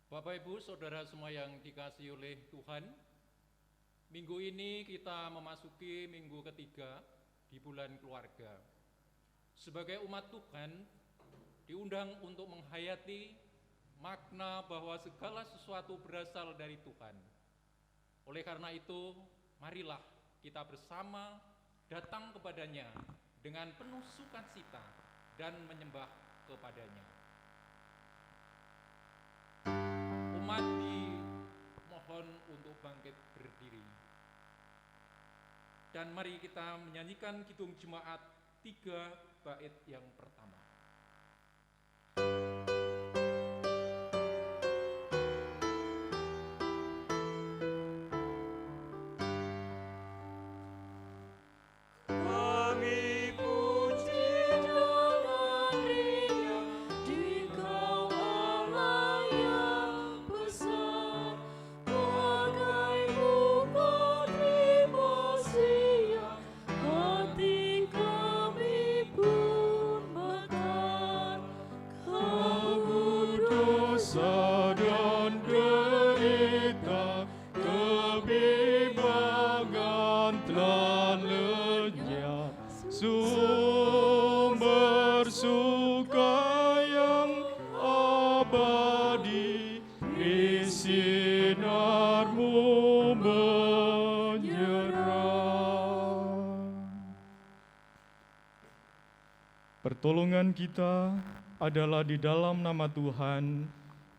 Bapak Ibu, Saudara semua yang dikasihi oleh Tuhan, minggu ini kita memasuki minggu ketiga di bulan keluarga. Sebagai umat Tuhan, diundang untuk menghayati makna bahwa segala sesuatu berasal dari Tuhan. Oleh karena itu, marilah kita bersama datang kepadanya dengan penuh sukacita dan menyembah kepadanya. Umat dimohon untuk bangkit berdiri. Dan mari kita menyanyikan Kidung Jemaat 3 bait yang pertama. Sumber suka yang abadi, di sinarmu menyerang. Pertolongan kita adalah di dalam nama Tuhan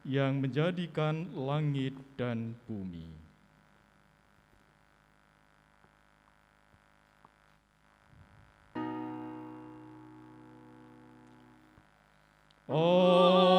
yang menjadikan langit dan bumi. Oh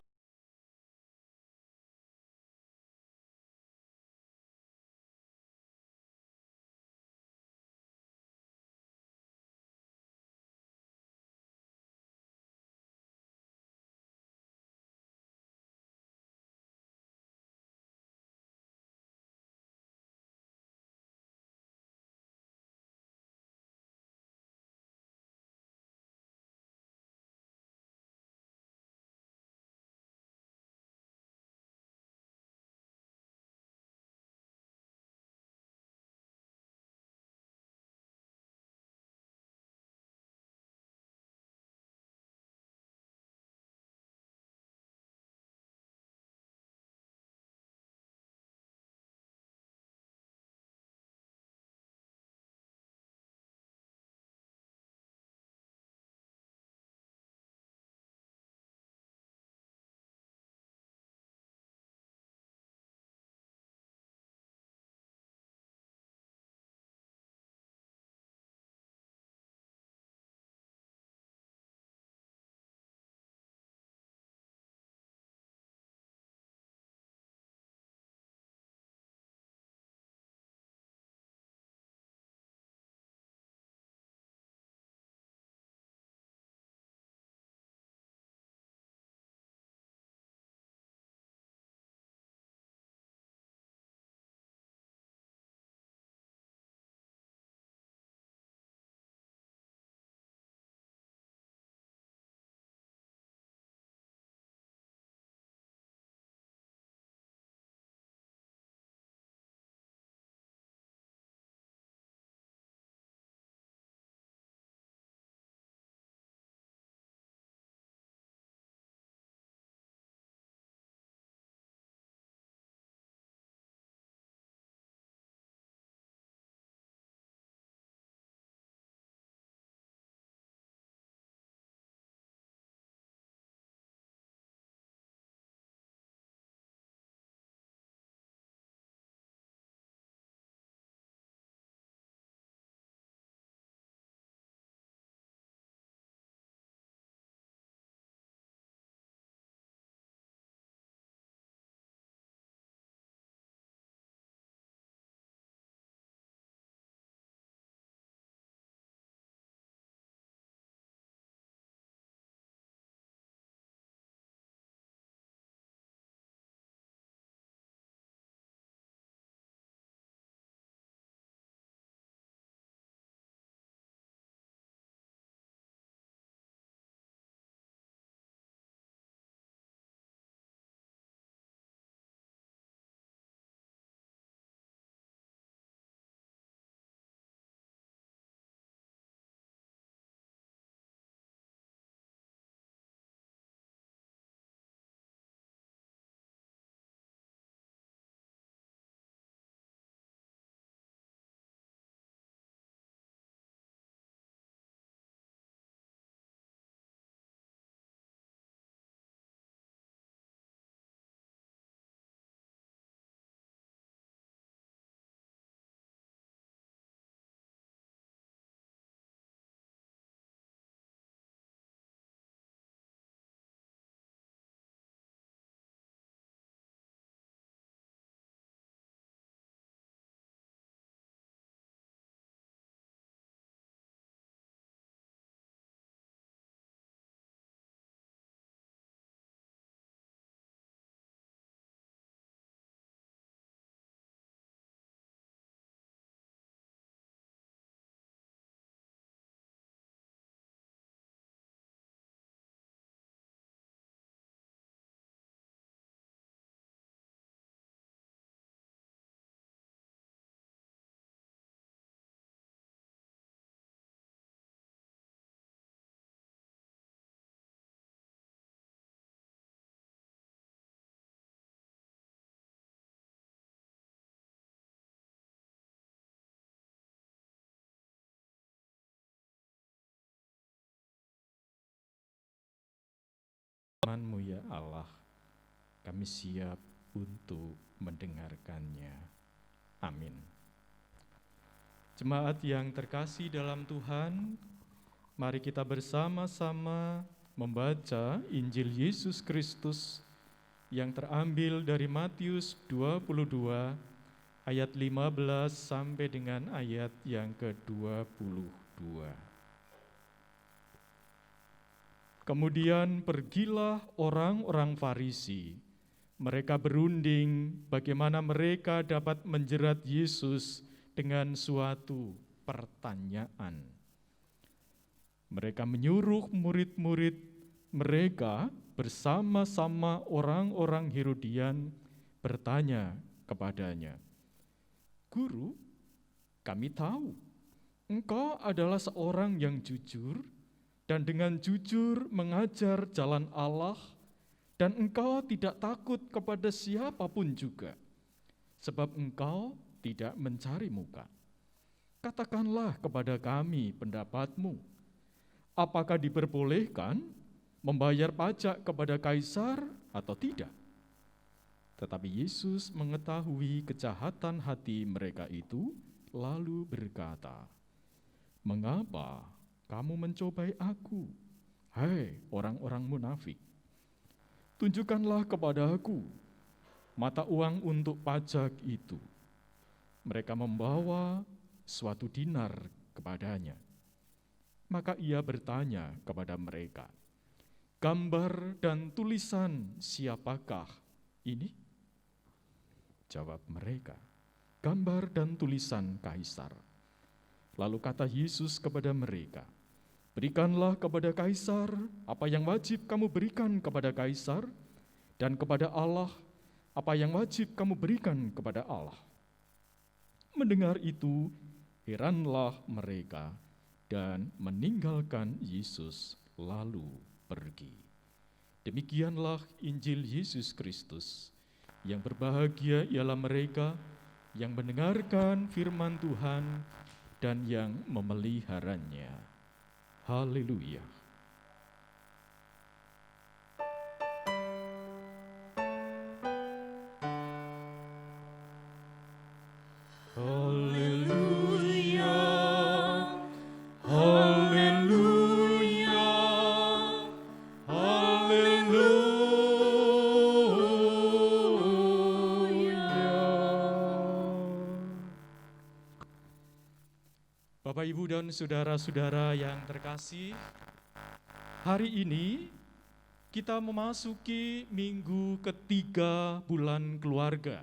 firman-Mu ya Allah. Kami siap untuk mendengarkannya. Amin. Jemaat yang terkasih dalam Tuhan, mari kita bersama-sama membaca Injil Yesus Kristus yang terambil dari Matius 22 ayat 15 sampai dengan ayat yang ke-22. Kemudian pergilah orang-orang Farisi. Mereka berunding bagaimana mereka dapat menjerat Yesus dengan suatu pertanyaan. Mereka menyuruh murid-murid mereka bersama-sama orang-orang Herodian bertanya kepadanya, "Guru, kami tahu Engkau adalah seorang yang jujur dan dengan jujur mengajar jalan Allah, dan Engkau tidak takut kepada siapapun juga, sebab Engkau tidak mencari muka. Katakanlah kepada kami pendapat-Mu. Apakah diperbolehkan membayar pajak kepada Kaisar atau tidak?" Tetapi Yesus mengetahui kejahatan hati mereka itu, lalu berkata, "Mengapa kamu mencobai aku, hai orang-orang munafik? Tunjukkanlah kepada aku mata uang untuk pajak itu." Mereka membawa suatu dinar kepadanya. Maka ia bertanya kepada mereka, "Gambar dan tulisan siapakah ini?" Jawab mereka, "Gambar dan tulisan Kaisar." Lalu kata Yesus kepada mereka, "Berikanlah kepada Kaisar apa yang wajib kamu berikan kepada Kaisar, dan kepada Allah apa yang wajib kamu berikan kepada Allah." Mendengar itu, heranlah mereka dan meninggalkan Yesus lalu pergi. Demikianlah Injil Yesus Kristus. Yang berbahagia ialah mereka yang mendengarkan firman Tuhan dan yang memeliharanya. Haleluya. Haleluya. Haleluya. Haleluya. Bapak, Ibu, dan saudara-saudara yang terkasih, hari ini kita memasuki minggu ketiga bulan keluarga.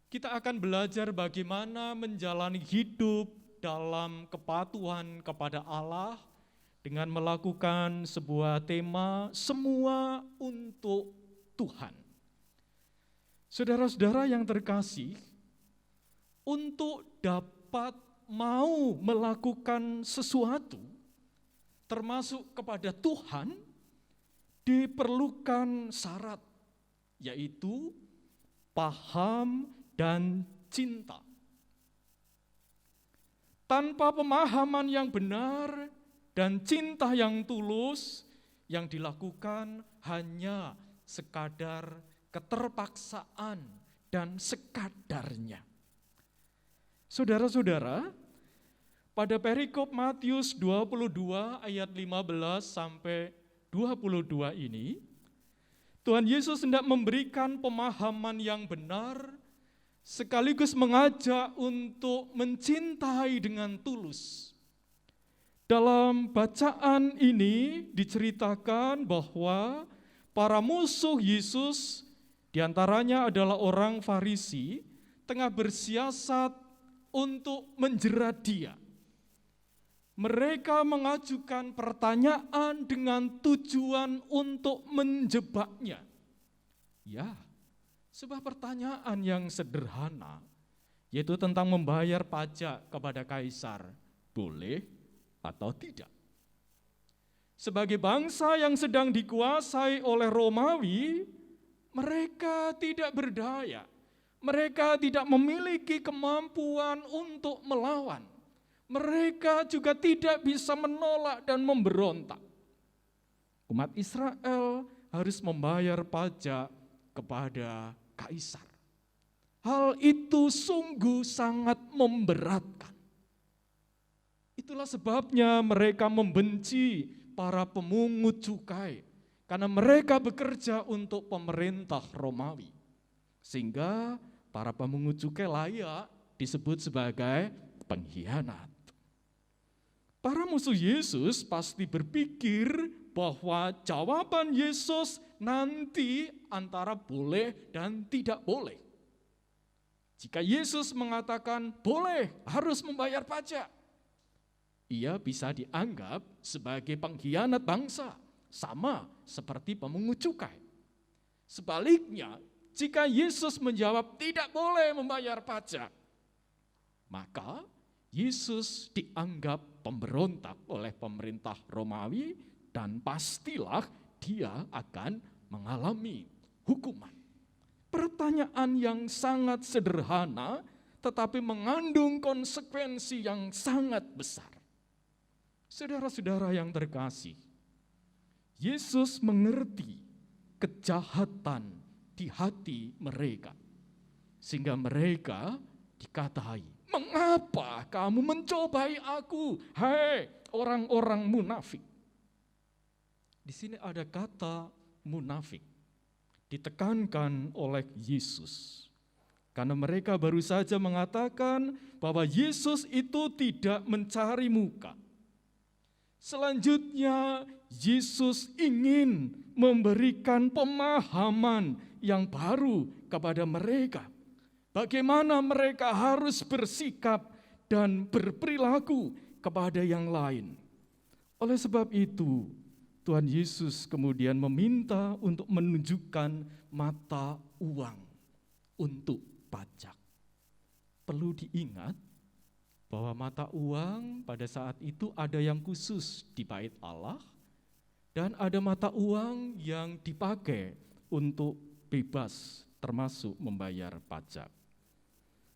Kita akan belajar bagaimana menjalani hidup dalam kepatuhan kepada Allah dengan melakukan sebuah tema semua untuk Tuhan. Saudara-saudara yang terkasih, untuk dapat mau melakukan sesuatu termasuk kepada Tuhan, diperlukan syarat, yaitu paham dan cinta. Tanpa pemahaman yang benar dan cinta yang tulus, yang dilakukan hanya sekadar keterpaksaan dan sekadarnya. Saudara-saudara, pada perikop Matius 22 ayat 15 sampai 22 ini, Tuhan Yesus hendak memberikan pemahaman yang benar, sekaligus mengajak untuk mencintai dengan tulus. Dalam bacaan ini diceritakan bahwa para musuh Yesus, diantaranya adalah orang Farisi, tengah bersiasat untuk menjerat Dia. Mereka mengajukan pertanyaan dengan tujuan untuk menjebaknya. Ya, sebuah pertanyaan yang sederhana, yaitu tentang membayar pajak kepada Kaisar, boleh atau tidak. Sebagai bangsa yang sedang dikuasai oleh Romawi, mereka tidak berdaya. Mereka tidak memiliki kemampuan untuk melawan. Mereka juga tidak bisa menolak dan memberontak. Umat Israel harus membayar pajak kepada kaisar. Hal itu sungguh sangat memberatkan. Itulah sebabnya mereka membenci para pemungut cukai, karena mereka bekerja untuk pemerintah Romawi. Sehingga para pemungut cukai layak disebut sebagai pengkhianat. Para musuh Yesus pasti berpikir bahwa jawaban Yesus nanti antara boleh dan tidak boleh. Jika Yesus mengatakan boleh, harus membayar pajak, ia bisa dianggap sebagai pengkhianat bangsa, sama seperti pemungut cukai. Sebaliknya, jika Yesus menjawab tidak boleh membayar pajak, maka Yesus dianggap pemberontak oleh pemerintah Romawi dan pastilah dia akan mengalami hukuman. Pertanyaan yang sangat sederhana tetapi mengandung konsekuensi yang sangat besar. Saudara-saudara yang terkasih, Yesus mengerti kejahatan di hati mereka, sehingga mereka dikatai, "Mengapa kamu mencobai aku, hai orang-orang munafik?" Di sini ada kata munafik, ditekankan oleh Yesus. Karena mereka baru saja mengatakan bahwa Yesus itu tidak mencari muka. Selanjutnya, Yesus ingin memberikan pemahaman yang baru kepada mereka. Bagaimana mereka harus bersikap dan berperilaku kepada yang lain. Oleh sebab itu, Tuhan Yesus kemudian meminta untuk menunjukkan mata uang untuk pajak. Perlu diingat bahwa mata uang pada saat itu ada yang khusus di bait Allah dan ada mata uang yang dipakai untuk bebas termasuk membayar pajak.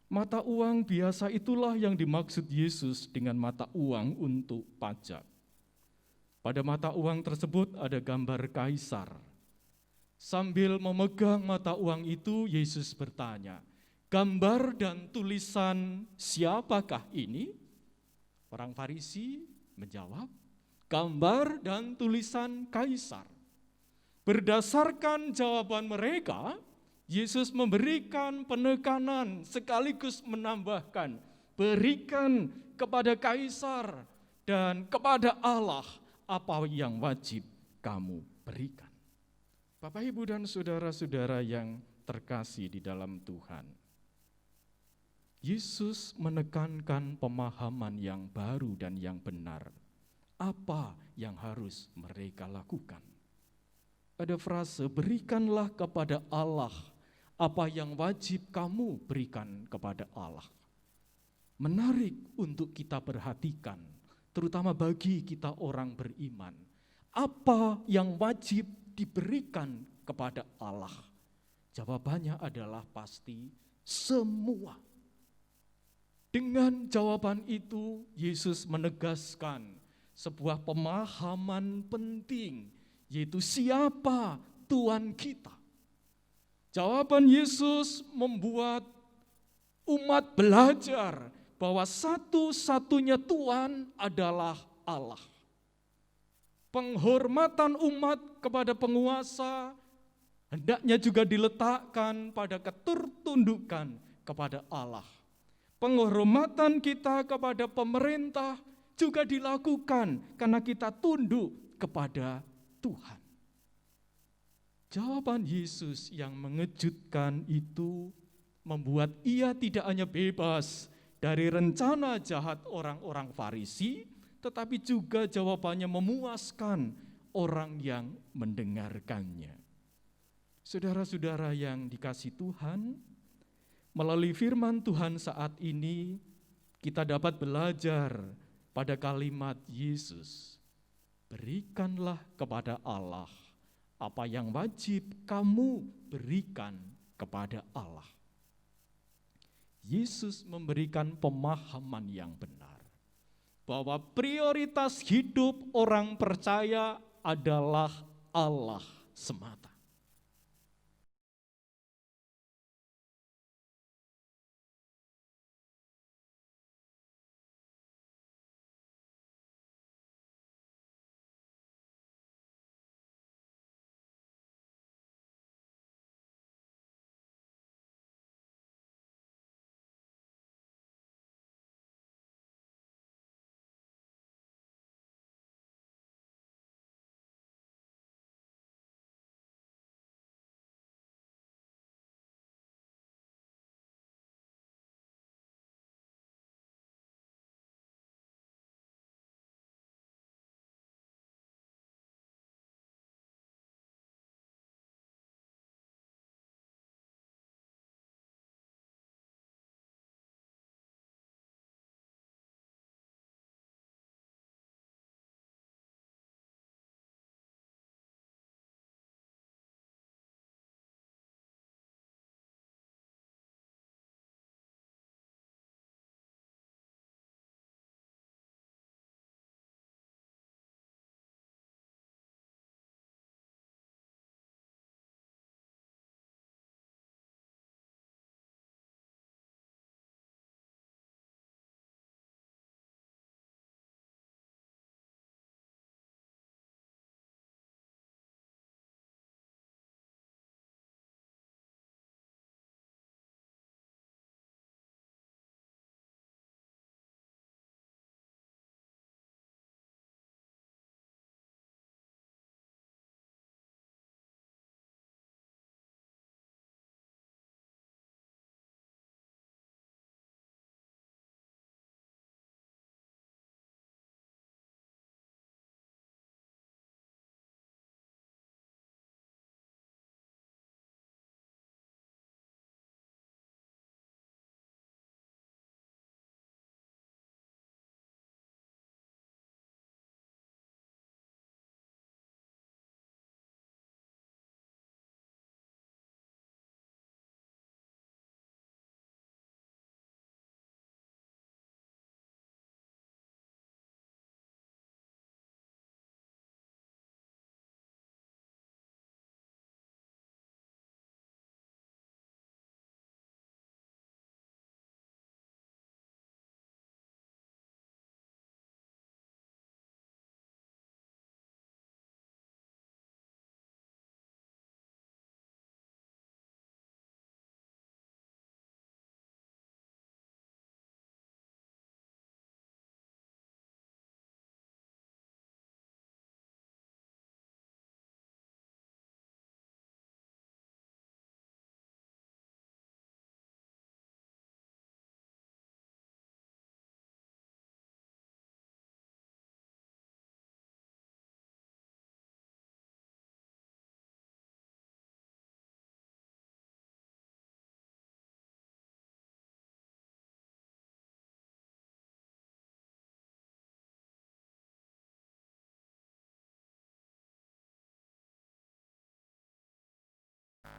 Mata uang biasa itulah yang dimaksud Yesus dengan mata uang untuk pajak. Pada mata uang tersebut ada gambar kaisar. Sambil memegang mata uang itu, Yesus bertanya, "Gambar dan tulisan siapakah ini?" Orang Farisi menjawab, "Gambar dan tulisan kaisar." Berdasarkan jawaban mereka, Yesus memberikan penekanan sekaligus menambahkan, "Berikan kepada kaisar dan kepada Allah apa yang wajib kamu berikan." Bapak, Ibu, dan saudara-saudara yang terkasih di dalam Tuhan, Yesus menekankan pemahaman yang baru dan yang benar. Apa yang harus mereka lakukan? Ada frase, "Berikanlah kepada Allah apa yang wajib kamu berikan kepada Allah." Menarik untuk kita perhatikan, terutama bagi kita orang beriman. Apa yang wajib diberikan kepada Allah? Jawabannya adalah pasti semua. Dengan jawaban itu, Yesus menegaskan sebuah pemahaman penting, yaitu siapa Tuhan kita. Jawaban Yesus membuat umat belajar bahwa satu-satunya Tuhan adalah Allah. Penghormatan umat kepada penguasa hendaknya juga diletakkan pada ketertundukan kepada Allah. Penghormatan kita kepada pemerintah juga dilakukan karena kita tunduk kepada Tuhan. Jawaban Yesus yang mengejutkan itu membuat ia tidak hanya bebas dari rencana jahat orang-orang Farisi, tetapi juga jawabannya memuaskan orang yang mendengarkannya. Saudara-saudara yang dikasihi Tuhan, melalui firman Tuhan saat ini, kita dapat belajar pada kalimat Yesus, "Berikanlah kepada Allah apa yang wajib kamu berikan kepada Allah." Yesus memberikan pemahaman yang benar, bahwa prioritas hidup orang percaya adalah Allah semata.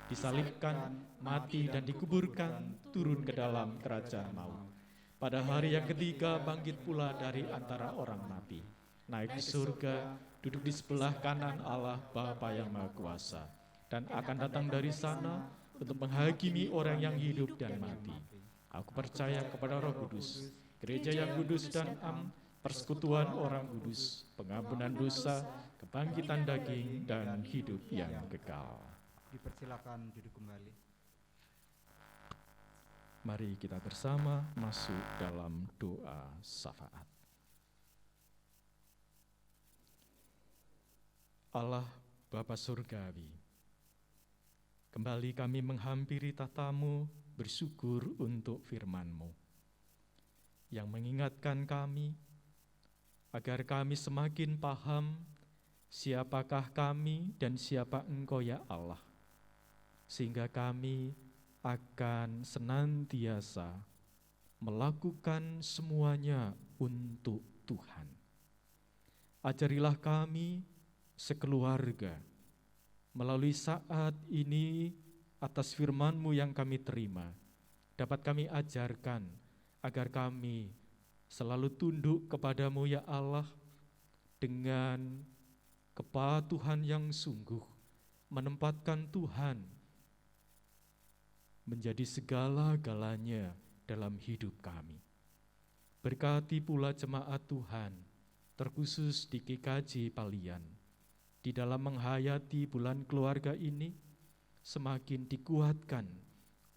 Disalibkan, mati dan dikuburkan, turun ke dalam kerajaan maut. Pada hari yang ketiga bangkit pula dari antara orang mati, naik ke surga, duduk di sebelah kanan Allah Bapa yang Maha Kuasa, dan akan datang dari sana untuk menghakimi orang yang hidup dan mati. Aku percaya kepada Roh Kudus, gereja yang kudus dan am, persekutuan orang kudus, pengampunan dosa, kebangkitan daging, dan hidup yang kekal. Dipersilakan duduk kembali. Mari kita bersama masuk dalam doa syafaat. Allah Bapa Surgawi, kembali kami menghampiri tatamu bersyukur untuk firman-Mu yang mengingatkan kami agar kami semakin paham siapakah kami dan siapa Engkau ya Allah, sehingga kami akan senantiasa melakukan semuanya untuk Tuhan. Ajarilah kami sekeluarga melalui saat ini atas firman-Mu yang kami terima, dapat kami ajarkan agar kami selalu tunduk kepadamu ya Allah dengan kepatuhan yang sungguh, menempatkan Tuhan menjadi segala-galanya dalam hidup kami. Berkati pula jemaat Tuhan, terkhusus di GKJ Palian, di dalam menghayati bulan keluarga ini, semakin dikuatkan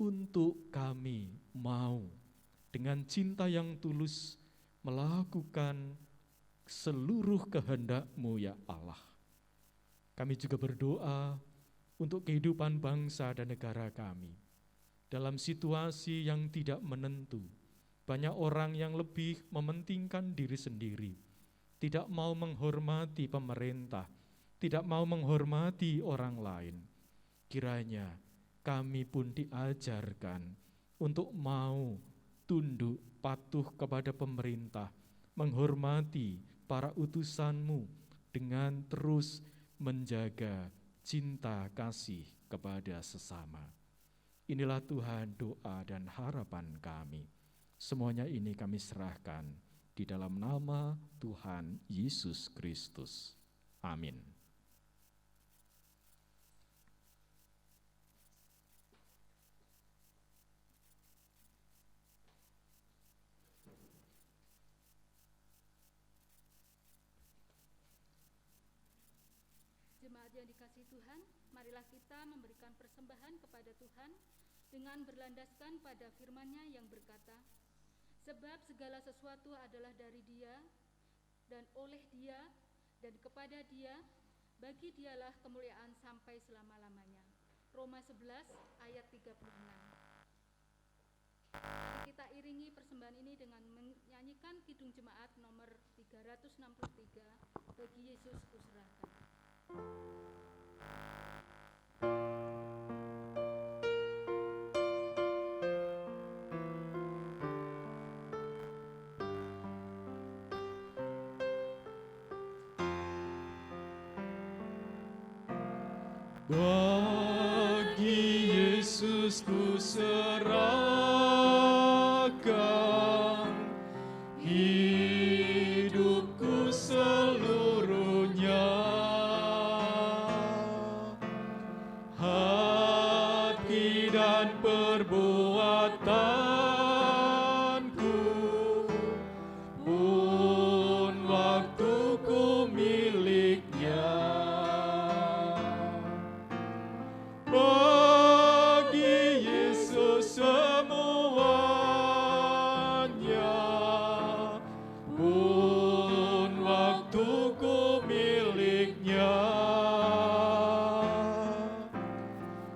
untuk kami mau dengan cinta yang tulus melakukan seluruh kehendak-Mu ya Allah. Kami juga berdoa untuk kehidupan bangsa dan negara kami. Dalam situasi yang tidak menentu, banyak orang yang lebih mementingkan diri sendiri, tidak mau menghormati pemerintah, tidak mau menghormati orang lain. Kiranya kami pun diajarkan untuk mau tunduk patuh kepada pemerintah, menghormati para utusan-Mu dengan terus menjaga cinta kasih kepada sesama. Inilah Tuhan doa dan harapan kami. Semuanya ini kami serahkan di dalam nama Tuhan Yesus Kristus. Amin. Jemaat yang dikasihi Tuhan, marilah kita memberikan persembahan kepada Tuhan dengan berlandaskan pada firman-Nya yang berkata, sebab segala sesuatu adalah dari Dia, dan oleh Dia, dan kepada Dia, bagi Dialah kemuliaan sampai selama-lamanya. Roma 11 ayat 36. Mari kita iringi persembahan ini dengan menyanyikan Kidung Jemaat nomor 363, bagi Yesus kuserahkan. Bagi Yesus ku serahkan hidupku seluruhnya, hati dan perbuatanku pun waktuku miliknya. Bagi Yesus semuanya, pun waktuku miliknya.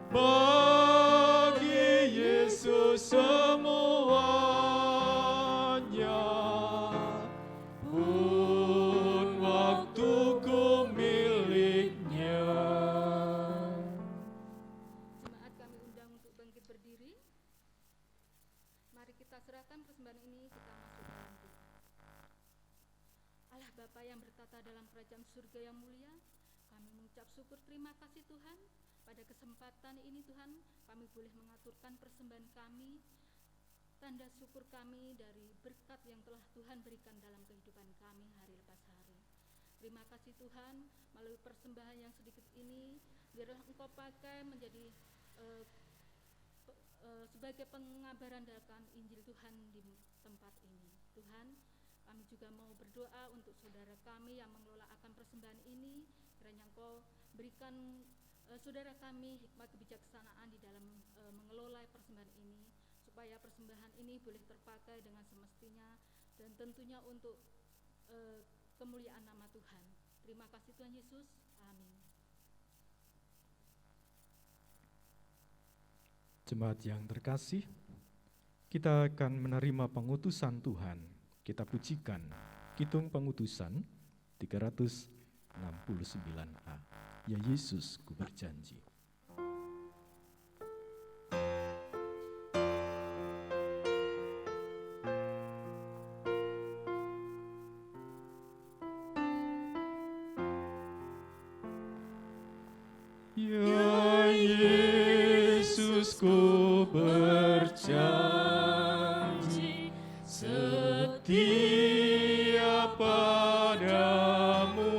Bagi Yesus semuanya, pun waktuku miliknya. Jemaat kami undang untuk bangkit berdiri. Mari kita serahkan persembahan ini, kita masuk dalam doa. Allah Bapa yang bertata dalam kerajaan surga yang mulia, kami mengucap syukur terima kasih Tuhan. Pada kesempatan ini Tuhan, kami boleh mengaturkan persembahan kami, tanda syukur kami dari berkat yang telah Tuhan berikan dalam kehidupan kami hari lepas hari. Terima kasih Tuhan, melalui persembahan yang sedikit ini, biarlah Engkau pakai menjadi sebagai pengabaran dalam Injil Tuhan di tempat ini. Tuhan, kami juga mau berdoa untuk saudara kami yang mengelola akan persembahan ini, kiranya Engkau berikan saudara kami hikmat kebijaksanaan di dalam mengelola persembahan ini, supaya persembahan ini boleh terpakai dengan semestinya dan tentunya untuk kemuliaan nama Tuhan. Terima kasih Tuhan Yesus, amin. Jemaat yang terkasih, kita akan menerima pengutusan Tuhan. Kita pujikan Kidung Pengutusan 369a. Ya Yesus, ku berjanji. Ya Yesus, ku berjanji setia padamu,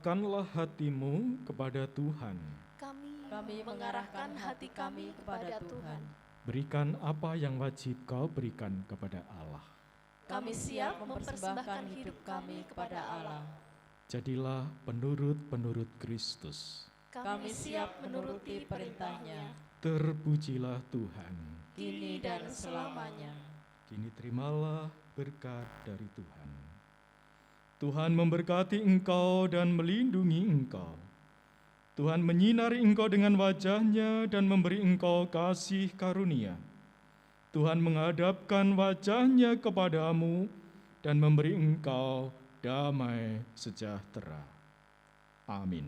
Arahkanlah hatimu kepada Tuhan. Kami mengarahkan hati kami kepada Tuhan. Berikan apa yang wajib kau berikan kepada Allah. Kami siap mempersembahkan hidup kami kepada Allah. Jadilah penurut-penurut Kristus. Kami siap menuruti perintah-Nya, Terpujilah Tuhan. kini dan selamanya. Kini terimalah berkat dari Tuhan. Tuhan memberkati engkau dan melindungi engkau. Tuhan menyinari engkau dengan wajah-Nya dan memberi engkau kasih karunia. Tuhan menghadapkan wajah-Nya kepadamu dan memberi engkau damai sejahtera. Amin.